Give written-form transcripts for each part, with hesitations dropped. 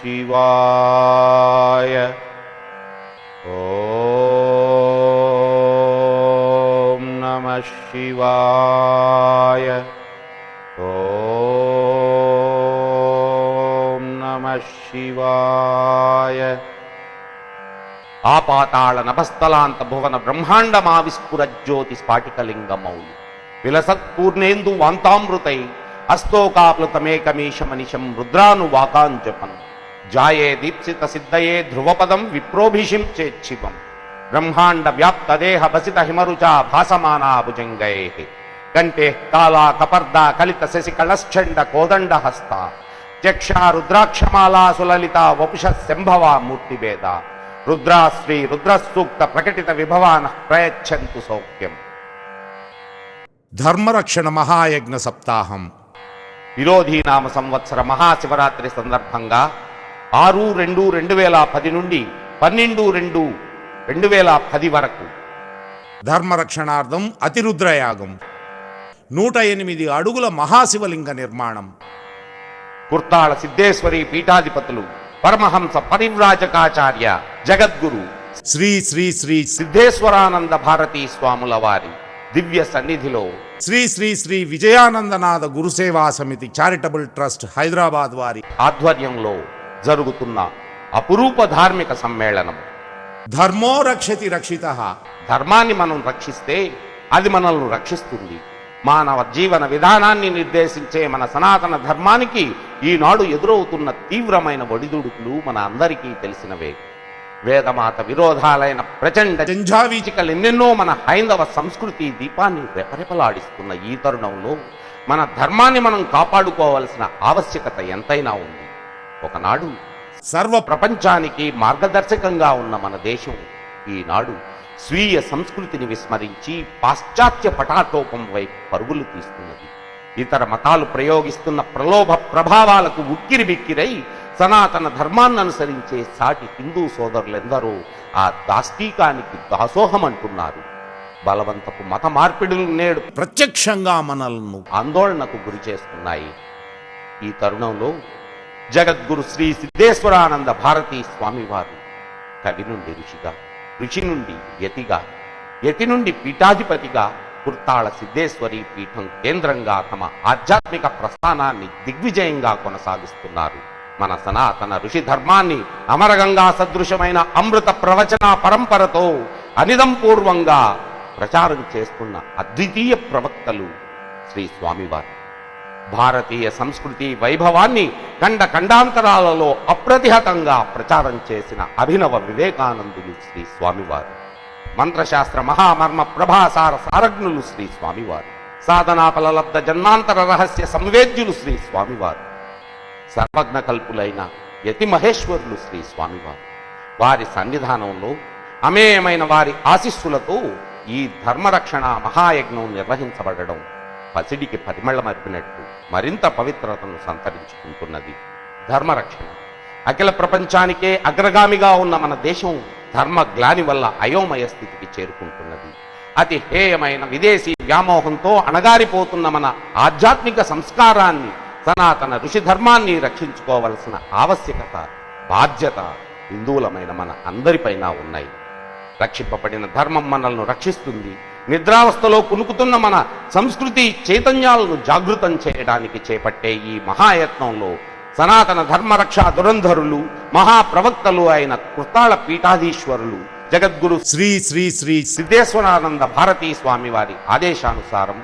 శివాయ. ఓం నమః శివాయ. ఓం నమః శివాయ. ఆపాతాళ నభస్థలాంత భువన బ్రహ్మాండమావిస్ఫురజ్యోతి స్ఫాటికలింగమౌలి విలసత్పూర్ణేందు వాంతామృతై అస్తోకాప్లుతమేకమీశమనిశం రుద్రానువాకాంజపన్ జాయే దీప్సిత సిద్ధయే ధ్రువపదం విప్రోభిషిం చేచ్చివం బ్రహ్మాండ వ్యాప్త దేహ భసిత హిమరుచా భాసమానా భుజంగై కంఠే కాళా కపర్దా కలిత శశికళశ్చండ కోదండ హస్త చక్షా రుద్రాక్షమాలా సులలిత వపుష శంభవా మూర్తిభేద రుద్రాశ్రీ రుద్రసూక్త ప్రకటిత విభవాన ప్రయచ్చంతు సౌఖ్యం. ధర్మరక్షణ మహాయజ్ఞ సప్తాహం విరోధీనామ సంవత్సర మహాశివరాత్రి సందర్భంగా 6/2/2010 నుండి 12/2/2010 వరకు ధర్మరక్షణార్థం అతిరుద్రయాగం 108 అడుగుల మహాశివలింగ నిర్మాణం. కుర్తాళ సిద్ధేశ్వరి పీఠాధిపతులు పరమహంస పరివ్రాజకాచార్య జగద్గురు శ్రీ శ్రీ శ్రీ సిద్ధేశ్వరానంద భారతీ స్వాముల వారి దివ్య సన్నిధిలో శ్రీ శ్రీ శ్రీ విజయానందనాథ గురుసేవా సమితి చారిటబుల్ ట్రస్ట్ హైదరాబాద్ వారి ఆధ్వర్యంలో జరుగుతున్న అపురూప ధార్మిక సమ్మేళనం. ధర్మో రక్షతి రక్షితః. ధర్మాన్ని మనం రక్షిస్తే అది మనల్ని రక్షిస్తుంది. మానవ జీవన విధానాన్ని నిర్దేశించే మన సనాతన ధర్మానికి ఈనాడు ఎదురవుతున్న తీవ్రమైన ఒడిదుడుకులు మన అందరికీ తెలిసినవే. వేదమాత విరోధాలైన ప్రచండ జంఝావీచికలు ఎన్నెన్నో మన హైందవ సంస్కృతి దీపాన్ని రెపరెపలాడిస్తున్న ఈ తరుణంలో మన ధర్మాన్ని మనం కాపాడుకోవలసిన ఆవశ్యకత ఎంతైనా ఉంది. ఒకనాడు సర్వ ప్రపంచానికి మార్గదర్శకంగా ఉన్న మన దేశం ఈనాడు స్వీయ సంస్కృతిని విస్మరించి పాశ్చాత్య పటాటోపం వైపు పరుగులు తీస్తున్నది. ఇతర మతాలు ప్రయోగిస్తున్న ప్రలోభ ప్రభావాలకు ఉక్కిరి బిక్కిరై సనాతన ధర్మాన్ని అనుసరించే సాటి హిందూ సోదరులెందరూ ఆ దాష్టీకానికి దాసోహం అంటున్నారు. బలవంతపు మత మార్పిడులు నేడు ప్రత్యక్షంగా మనల్ని ఆందోళనకు గురి చేస్తున్నాయి. ఈ తరుణంలో జగద్గురు శ్రీ సిద్ధేశ్వరానంద భారతీ స్వామివారు కవి నుండి ఋషిగా, ఋషి నుండి యతిగా, యతి నుండి పీఠాధిపతిగా కుర్తాళ సిద్ధేశ్వరి పీఠం కేంద్రంగా తమ ఆధ్యాత్మిక ప్రస్థానాన్ని దిగ్విజయంగా కొనసాగిస్తున్నారు. మన సనాతన ఋషి ధర్మాన్ని అమరగంగా సదృశమైన అమృత ప్రవచన పరంపరతో అనిదంపూర్వంగా ప్రచారం చేస్తున్న అద్వితీయ ప్రవక్తలు శ్రీ స్వామివారు. భారతీయ సంస్కృతి వైభవాన్ని ఖండాంతరాలలో అప్రతిహతంగా ప్రచారం చేసిన అభినవ వివేకానందులు శ్రీ స్వామివారు. మంత్రశాస్త్ర మహామర్మ ప్రభాసార సారజ్ఞులు శ్రీ స్వామివారు. సాధనాఫలలబ్ధ జన్మాంతర రహస్య సంవేద్యులు శ్రీ స్వామివారు. సర్వజ్ఞ కల్పులైన యతి మహేశ్వరులు శ్రీ స్వామివారు. వారి సన్నిధానంలో అమేయమైన వారి ఆశీస్సులతో ఈ ధర్మరక్షణ మహాయజ్ఞం నిర్వహించబడడం పసిడికి పరిమళమర్పినట్టు మరింత పవిత్రతను సంతరించుకుంటున్నది. ధర్మరక్షణ అఖిల ప్రపంచానికే అగ్రగామిగా ఉన్న మన దేశం ధర్మ గ్లాని వల్ల అయోమయ స్థితికి చేరుకుంటున్నది. అతి హేయమైన విదేశీ వ్యామోహంతో అణగారిపోతున్న మన ఆధ్యాత్మిక సంస్కారాన్ని, సనాతన ఋషి ధర్మాన్ని రక్షించుకోవలసిన ఆవశ్యకత, బాధ్యత హిందువులమైన మన అందరిపైన ఉన్నాయి. రక్షింపబడిన ధర్మం మనల్ని రక్షిస్తుంది. నిద్రావస్థలో కునుకుతున్న మన సంస్కృతి చైతన్యాలను జాగృతం చేయడానికి చేపట్టే ఈ మహాయత్నంలో సనాతన ధర్మరక్షా దురంధరులు, మహాప్రవక్తలు అయిన కుర్తాళ పీఠాధీశ్వరులు జగద్గురు శ్రీ శ్రీ శ్రీ సిద్ధేశ్వరానంద భారతీ స్వామి వారి ఆదేశానుసారం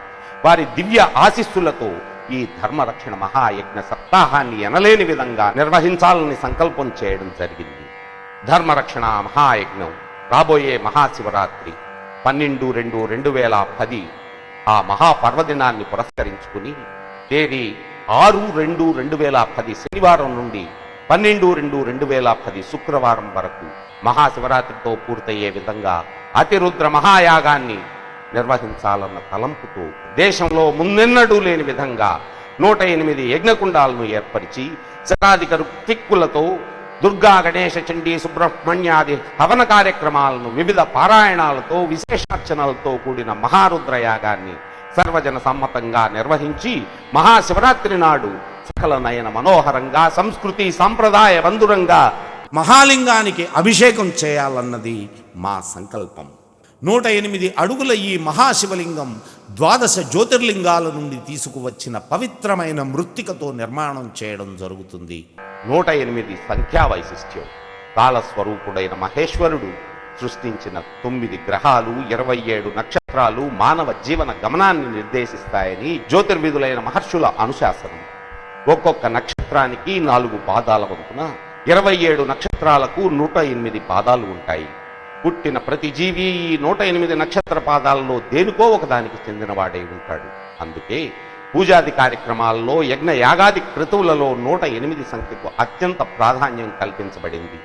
వారి దివ్య ఆశీస్సులతో ఈ ధర్మరక్షణ మహాయజ్ఞ సప్తాహాన్ని ఎనలేని విధంగా నిర్వహించాలని సంకల్పం చేయడం జరిగింది. ధర్మరక్షణ మహాయజ్ఞం రాబోయే మహాశివరాత్రి 12/2/2010 ఆ మహాపర్వదినాన్ని పురస్కరించుకుని తేదీ 6/2/2010 శనివారం నుండి 12/2/2010 శుక్రవారం వరకు మహాశివరాత్రితో పూర్తయ్యే విధంగా అతిరుద్ర మహాయాగాన్ని నిర్వహించాలన్న తలంపుతో దేశంలో మున్నెన్నడూ లేని విధంగా 108 యజ్ఞకుండాలను ఏర్పరిచి శతాధిక ఋత్విక్కులతో దుర్గా, గణేశ, చండీ, సుబ్రహ్మణ్యాది హవన కార్యక్రమాలను వివిధ పారాయణాలతో విశేషార్చనలతో కూడిన మహారుద్రయాగాన్ని సర్వజన సమ్మతంగా నిర్వహించి మహాశివరాత్రి నాడు సకల నయన మనోహరంగా సంస్కృతి సాంప్రదాయ బంధురంగా మహాలింగానికి అభిషేకం చేయాలన్నది మా సంకల్పం. 108 అడుగుల ఈ మహాశివలింగం 12 జ్యోతిర్లింగాల నుండి తీసుకువచ్చిన పవిత్రమైన మృత్తికతో నిర్మాణం చేయడం జరుగుతుంది. 108 సంఖ్యా వైశిష్ట్యం. కాలస్వరూపుడైన మహేశ్వరుడు సృష్టించిన 9 గ్రహాలు 27 నక్షత్రాలు మానవ జీవన గమనాన్ని నిర్దేశిస్తాయని జ్యోతిర్విధులైన మహర్షుల అనుశాసనం. ఒక్కొక్క నక్షత్రానికి 4 పాదాల వంతున 27 నక్షత్రాలకు 108 పాదాలు ఉంటాయి. పుట్టిన ప్రతి జీవి ఈ 108 నక్షత్ర పాదాలలో దేనికో ఒకదానికి చెందినవాడై ఉంటాడు. అందుకే పూజాది కార్యక్రమాల్లో యజ్ఞ యాగాది క్రతువులలో 108 సంఖ్యకు అత్యంత ప్రాధాన్యం కల్పించబడింది.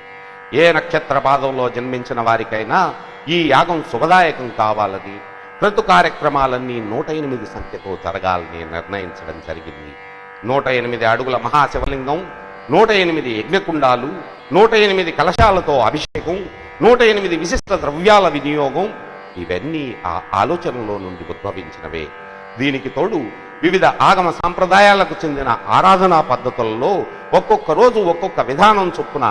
ఏ నక్షత్ర పాదంలో జన్మించిన వారికైనా ఈ యాగం శుభదాయకం కావాలని క్రతు కార్యక్రమాలన్నీ 108 సంఖ్యతో జరగాలని నిర్ణయించడం జరిగింది. 108 అడుగుల మహాశివలింగం, 108 యజ్ఞకుండాలు, 108 కలశాలతో అభిషేకం, 108 విశిష్ట ద్రవ్యాల వినియోగం ఇవన్నీ ఆ ఆలోచనలో నుండి ఉద్భవించినవే. దీనికి తోడు వివిధ ఆగమ సాంప్రదాయాలకు చెందిన ఆరాధనా పద్ధతులలో ఒక్కొక్క రోజు ఒక్కొక్క విధానం చొప్పున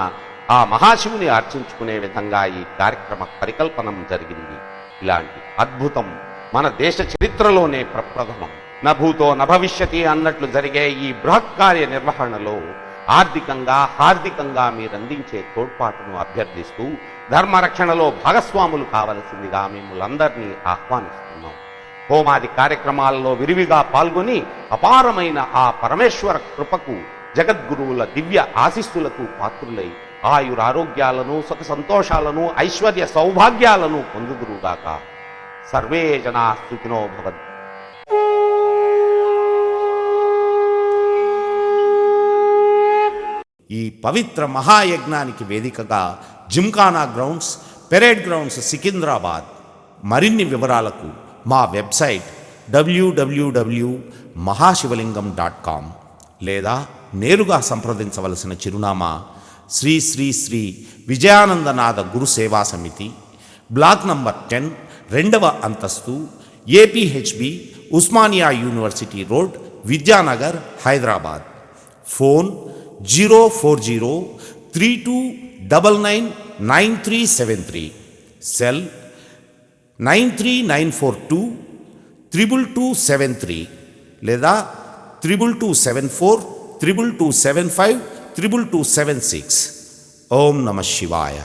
ఆ మహాశివుని అర్చించుకునే విధంగా ఈ కార్యక్రమ పరికల్పనం జరిగింది. ఇలాంటి అద్భుతం మన దేశ చరిత్రలోనే ప్రప్రథమం. నభూతో నభవిష్యతి అన్నట్లు జరిగే ఈ బృహత్ కార్య నిర్వహణలో ఆర్థికంగా హార్దికంగా మీరందించే తోడ్పాటును అభ్యర్థిస్తూ ధర్మరక్షణలో భాగస్వాములు కావలసిందిగా మిమ్మల్ందరినీ ఆహ్వానిస్తున్నాం. హోమాది కార్యక్రమాల్లో విరివిగా పాల్గొని అపారమైన ఆ పరమేశ్వర కృపకు జగద్గురువుల దివ్య ఆశీస్సులకు పాత్రులై ఆయురారోగ్యాలను సుఖ సంతోషాలను ఐశ్వర్య సౌభాగ్యాలను పొందుదురుగాక. సర్వే జనా సుఖినో భవంతు. ఈ పవిత్ర మహాయజ్ఞానికి వేదికగా Gymkhana grounds, parade grounds, Secunderabad. మరిన్ని వివరాలకు మా వెబ్సైట్ www.mahashivalingam.com లేదా నేరుగా సంప్రదించవలసిన చిరునామా శ్రీ శ్రీ శ్రీ విజయానందనాథ గురు సేవా సమితి, బ్లాక్ నంబర్ 10, 2వ అంతస్తు, APHB, Osmania university road, Vidyanagar, Hyderabad. Phone 04032999373, cell 939422273 లేదా 2274 2275 2276. ఓం నమ శివాయ.